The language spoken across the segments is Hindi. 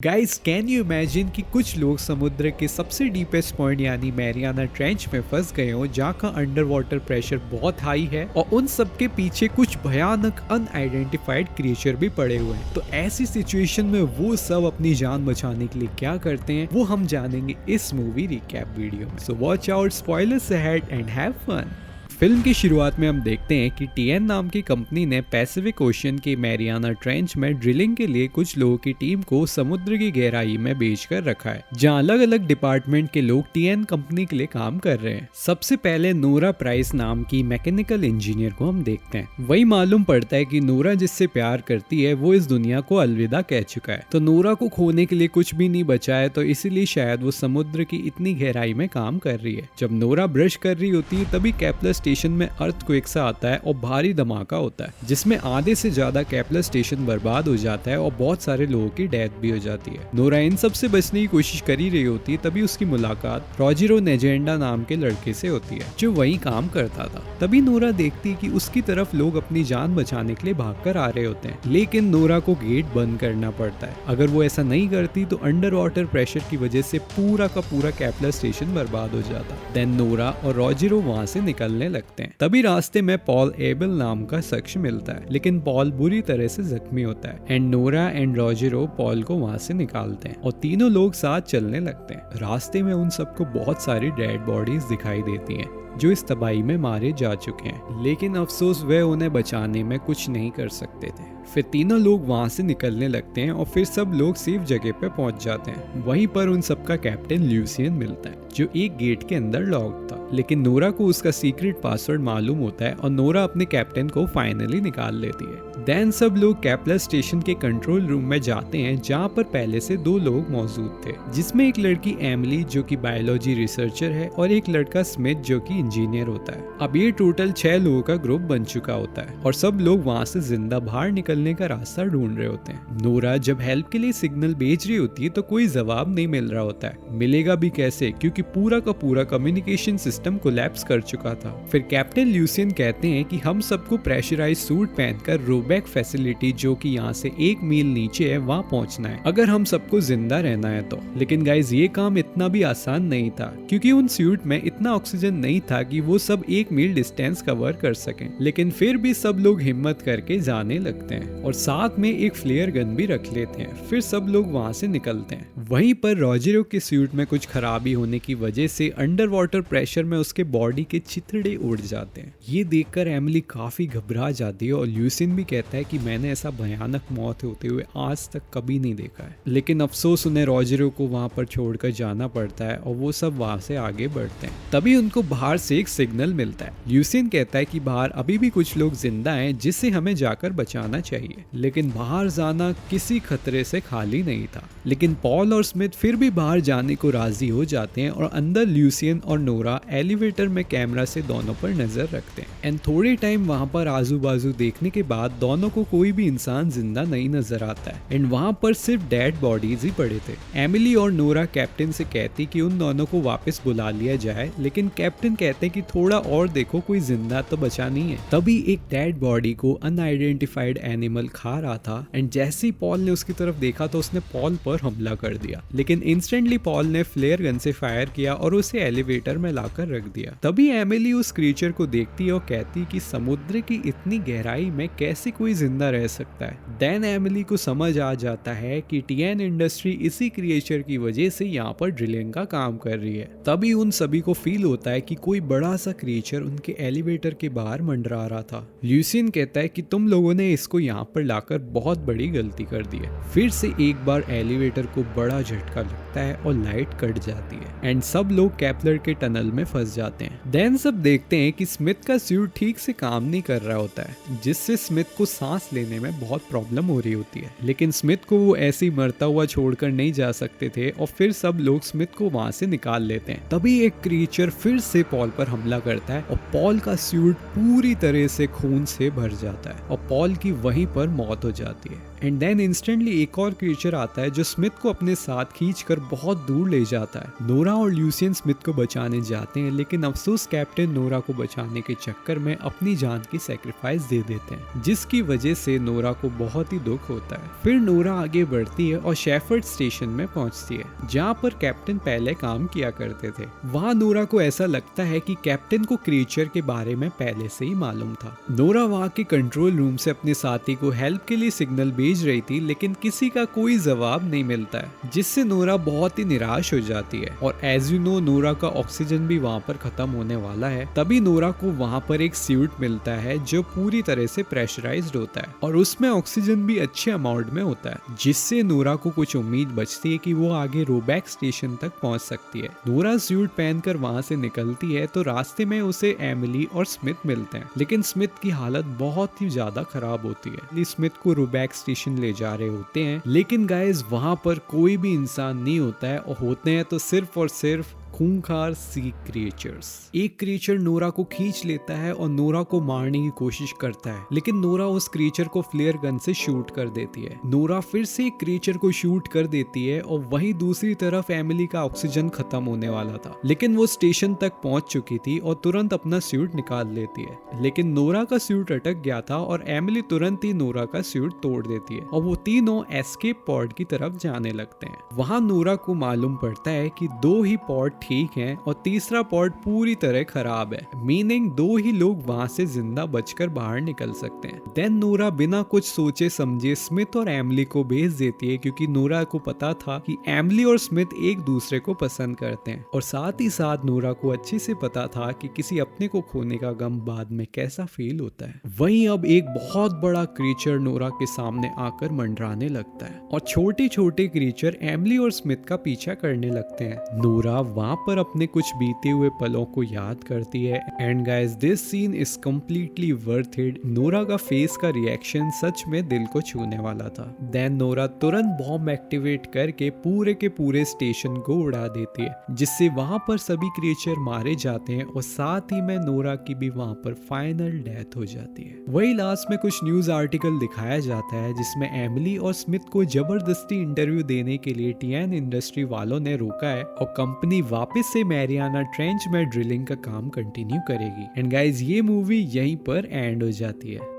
गाइस कैन यू इमेजिन कि कुछ लोग समुद्र के सबसे डीपेस्ट पॉइंट यानी मैरियाना ट्रेंच में फंस गए हो जहाँ का अंडर वाटर प्रेशर बहुत हाई है और उन सब के पीछे कुछ भयानक अनआइडेंटिफाइड क्रिएचर भी पड़े हुए हैं। तो ऐसी सिचुएशन में वो सब अपनी जान बचाने के लिए क्या करते हैं वो हम जानेंगे इस मूवी रिकैप वीडियो में। So watch out, spoilers ahead and have fun. Film की शुरुआत में हम देखते हैं कि टीएन नाम की कंपनी ने पैसिफिक ओशन के मैरियाना ट्रेंच में ड्रिलिंग के लिए कुछ लोगों की टीम को समुद्र की गहराई में भेजकर रखा है, जहां अलग अलग डिपार्टमेंट के लोग टीएन कंपनी के लिए काम कर रहे हैं। सबसे पहले नोरा प्राइस नाम की मैकेनिकल इंजीनियर को हम देखते हैं। वही मालूम पड़ता है कि नोरा जिससे प्यार करती है वो इस दुनिया को अलविदा कह चुका है, तो नोरा को खोने के लिए कुछ भी नहीं बचा है, तो इसीलिए शायद वो समुद्र की इतनी गहराई में काम कर रही है। जब नोरा ब्रश कर रही होती है तभी केपलर स्टेशन में अर्थक्वेक सा आता है और भारी धमाका होता है, जिसमें आधे से ज्यादा केपलर स्टेशन बर्बाद हो जाता है और बहुत सारे लोगों की डेथ भी हो जाती है। नोरा इन सब से बचने की कोशिश कर ही रही होती है, तभी उसकी मुलाकात रॉजिरो नेजेंडा नाम के लड़के से होती है जो वहीं काम करता था। तभी नोरा देखती है कि उसकी तरफ लोग अपनी जान बचाने के लिए भागकर आ रहे होते हैं, लेकिन नोरा को गेट बंद करना पड़ता है। अगर वो ऐसा नहीं करती तो अंडर वाटर प्रेशर की वजह से पूरा का पूरा केपलर स्टेशन बर्बाद हो जाता। देन नोरा और रॉजिरो वहां से निकलने लगते हैं। तभी रास्ते में पॉल एबल नाम का शख्स मिलता है, लेकिन पॉल बुरी तरह से जख्मी होता है एंड नोरा एंड रॉजिरो पॉल को वहां से निकालते हैं और तीनों लोग साथ चलने लगते हैं। रास्ते में उन सबको बहुत सारी डेड बॉडीज दिखाई देती हैं जो इस तबाही में मारे जा चुके हैं, लेकिन अफसोस वे उन्हें बचाने में कुछ नहीं कर सकते थे। फिर तीनों लोग वहां से निकलने लगते हैं और फिर सब लोग सेफ जगह पे पहुंच जाते हैं। वहीं पर उन सबका कैप्टन ल्यूसियन मिलता है जो एक गेट के अंदर लॉक था, लेकिन नोरा को उसका सीक्रेट पासवर्ड मालूम होता है और नोरा अपने कैप्टन को फाइनली निकाल लेती है। देन सब लोग केपलर स्टेशन के कंट्रोल रूम में जाते हैं जहाँ पर पहले से दो लोग मौजूद थे, जिसमें एक लड़की एमिली जो कि बायोलॉजी रिसर्चर है और एक लड़का स्मिथ जो कि इंजीनियर होता है। अब ये टोटल 6 लोगों का ग्रुप बन चुका होता है और सब लोग वहाँ से जिंदा बाहर निकलने का रास्ता ढूंढ रहे होते हैं। नोरा जब हेल्प के लिए सिग्नल भेज रही होती है तो कोई जवाब नहीं मिल रहा होता है, मिलेगा भी कैसे क्योंकि पूरा का पूरा कम्युनिकेशन सिस्टम कोलैप्स कर चुका था। फिर कैप्टन ल्यूसियन कहते हैं कि हम सबको प्रेशराइज सूट पहनकर रोबैक फैसिलिटी जो कि यहाँ से 1 मील नीचे है वहाँ पहुँचना है अगर हम सबको जिंदा रहना है तो। लेकिन गाइज ये काम इतना भी आसान नहीं था क्योंकि उन सूट में इतना ऑक्सीजन नहीं था कि वो सब 1 मील डिस्टेंस कवर कर सकें। लेकिन फिर भी सब लोग हिम्मत करके जाने लगते हैं और साथ में एक फ्लेयर गन भी रख लेते हैं। फिर सब लोग वहां से निकलते हैं। वहीं पर रॉजिरो के सूट में कुछ खराबी होने की वजह से अंडर वाटर प्रेशर में उसके बॉडी के चिथड़े उड़ जाते हैं। ये देखकर एमिली काफी घबरा जाती है और ल्यूसिन भी कहता है कि मैंने ऐसा भयानक मौत होते हुए आज तक कभी नहीं देखा है। लेकिन अफसोस उन्हें रॉजिरो को वहां पर छोड़कर जाना पड़ता है और वो सब वहां से आगे बढ़ते हैं। तभी उनको बाहर से एक सिग्नल मिलता है। ल्यूसिन कहता है कि बाहर अभी भी कुछ लोग जिंदा हैं जिससे हमें जाकर बचाना चाहिए, लेकिन बाहर जाना किसी खतरे से खाली नहीं था। लेकिन पॉल और स्मिथ फिर भी बाहर जाने को राजी हो जाते हैं और अंदर ल्यूसियन और नोरा एलिवेटर में कैमरा से दोनों पर नजर रखते हैं एंड थोड़े टाइम वहां पर आजू बाजू देखने के बाद दोनों को कोई भी इंसान जिंदा नहीं नजर आता है एंड वहां पर सिर्फ डेड बॉडीज ही पड़े थे। एमिली और नोरा कैप्टन से कहती कि उन दोनों को वापस बुला लिया जाए, लेकिन कैप्टन कहते कि थोड़ा और देखो, कोई जिंदा तो बचा नहीं है। तभी एक डेड बॉडी को अनआइडेंटिफाइड एनिमल खा रहा था एंड जैसे ही पॉल ने उसकी तरफ देखा तो उसने पॉल पर हमला कर दिया, लेकिन इंस्टेंटली पॉल ने फ्लेयर गन से फायर किया और उसे एलिवेटर में लाकर रख दिया। तभी एमिली उस क्रीचर को देखती है और कहती कि समुद्र की इतनी गहराई में कैसे कोई जिंदा रह सकता है। देन एमिली को समझ आ जाता है कि टीएन इंडस्ट्री इसी क्रिएचर की वजह से यहाँ पर ड्रिलिंग का काम कर रही है। तभी उन सभी को फील होता है कि कोई बड़ा सा क्रिएचर उनके एलिवेटर के बाहर मंडरा रहा था। ल्यूसियन कहता है कि तुम लोगों ने इसको यहाँ पर लाकर बहुत बड़ी गलती कर दी है। फिर से एक बार एलिवेटर को बड़ा झटका लगता है और लाइट कट जाती है एंड सब लोग केपलर के टनल में फंस जाते हैं। देन सब देखते हैं कि स्मिथ का सूट ठीक से काम नहीं कर रहा होता है, जिससे स्मिथ को सांस लेने में बहुत प्रॉब्लम हो रही होती है। लेकिन स्मिथ को वो ऐसे ही मरता हुआ छोड़कर नहीं जा सकते थे और फिर सब लोग स्मिथ को वहां से निकाल लेते हैं। तभी एक क्रीचर फिर से पॉल पर हमला करता है और पॉल का सूट पूरी तरह से खून से भर जाता है और पॉल की वहीं पर मौत हो जाती है। एंड देन इंस्टेंटली एक और क्रिएचर आता है जो स्मिथ को अपने साथ खींचकर बहुत दूर ले जाता है। नोरा और ल्यूसियन स्मिथ को बचाने जाते हैं, लेकिन अफसोस कैप्टन नोरा को बचाने के चक्कर में अपनी जान की सैक्रिफाइस दे देते हैं, जिसकी वजह से नोरा को बहुत ही दुख होता है। फिर नोरा आगे बढ़ती है और शेफर्ड स्टेशन में पहुंचती है, जहां पर कैप्टन पहले काम किया करते थे। वहां नोरा को ऐसा लगता है कि कैप्टन को क्रिएचर के बारे में पहले से ही मालूम था। नोरा वहां के कंट्रोल रूम से अपने साथी को हेल्प के लिए सिग्नल भेज रही थी, लेकिन किसी का कोई जवाब नहीं मिलता है, जिससे नोरा बहुत ही निराश हो जाती है। और एज यू नो, नोरा का ऑक्सीजन भी वहां पर खत्म होने वाला है। तभी नोरा को वहां पर एक सूट मिलता है जो पूरी तरह से प्रेशराइज्ड होता है और उसमें ऑक्सीजन भी अच्छे अमाउंट में होता है, जिससे नोरा को कुछ उम्मीद बचती है कि वो आगे रोबैक स्टेशन तक पहुंच सकती है। नोरा सूट पहनकर वहां से निकलती है तो रास्ते में उसे एमिली और स्मिथ मिलते हैं, लेकिन स्मिथ की हालत बहुत ही ज्यादा खराब होती है। स्मिथ को रोबैक स्टेशन ले जा रहे होते हैं, लेकिन गाइस वहां पर कोई भी इंसान नहीं होता है, और होते हैं तो सिर्फ और सिर्फ खूंखार सी क्रिएचर्स। एक क्रिएचर नोरा को खींच लेता है और नोरा को मारने की कोशिश करता है, लेकिन नोरा उस क्रिएचर को फ्लेयर गन से शूट कर देती है। नोरा फिर से एक क्रिएचर को शूट कर देती है और वहीं दूसरी तरफ एमिली का ऑक्सीजन खत्म होने वाला था, लेकिन वो स्टेशन तक पहुंच चुकी थी और तुरंत अपना सूट निकाल लेती है। लेकिन नोरा का सूट अटक गया था और एमिली तुरंत ही नोरा का सूट तोड़ देती है और वो तीनों एस्केप पॉड की तरफ जाने लगते हैं। वहां नोरा को मालूम पड़ता है कि 2 ही पॉड ठीक हैं और तीसरा पॉड पूरी तरह खराब है, मीनिंग 2 ही लोग वहां से जिंदा बचकर बाहर निकल सकते हैं। देन नोरा बिना कुछ सोचे समझे स्मिथ और एमिली को भेज देती है, क्योंकि नोरा को पता था कि एमिली और स्मिथ एक दूसरे को पसंद करते हैं, और साथ ही साथ नोरा को अच्छे से पता था कि किसी अपने को खोने का गम बाद में कैसा फील होता है। वहीं अब एक बहुत बड़ा क्रिएचर नोरा के सामने आकर मंडराने लगता है और छोटे छोटे क्रिएचर एमिली और स्मिथ का पीछा करने लगते हैं। नोरा वहां पर अपने कुछ बीते हुए पलों को याद करती है, and guys this scene is completely worth it. Nora का फेस का रिएक्शन सच में दिल को छूने वाला था। देन नोरा तुरंत बॉम्ब एक्टिवेट करके पूरे के पूरे स्टेशन को उड़ा देती है, जिससे वहां पर सभी क्रिएचर मारे जाते हैं और साथ ही में नोरा की भी वहां पर फाइनल डेथ हो जाती है। वही लास्ट में कुछ न्यूज आर्टिकल दिखाया जाता है जिसमें एमिली और स्मिथ को जबरदस्ती इंटरव्यू देने के लिए टीएन इंडस्ट्री वालों ने रोका है और कंपनी वापस से मैरियाना ट्रेंच में ड्रिलिंग का काम कंटिन्यू करेगी। एंड गाइस ये मूवी यहीं पर एंड हो जाती है।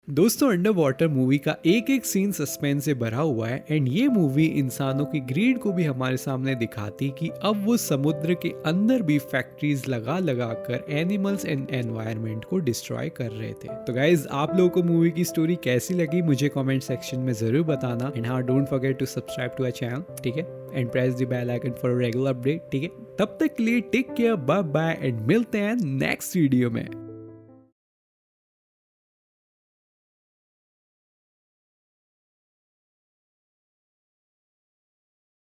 दोस्तों, अंडर वाटर मूवी का एक एक सीन सस्पेंस से भरा हुआ है, एंड ये मूवी इंसानों की ग्रीड को भी हमारे सामने दिखाती कि अब वो समुद्र के अंदर भी फैक्ट्रीज लगा लगा कर एनिमल्स एंड एनवायरनमेंट को डिस्ट्रॉय कर रहे थे। तो गाइज, आप लोगों को मूवी की स्टोरी कैसी लगी मुझे कमेंट सेक्शन में जरूर बताना, एंड हाँ, don't forget to subscribe to our channel, ठीक है, and press the bell icon for regular update, ठीक है। तब तक के लिए take care, bye bye, and मिलते हैं नेक्स्ट वीडियो में।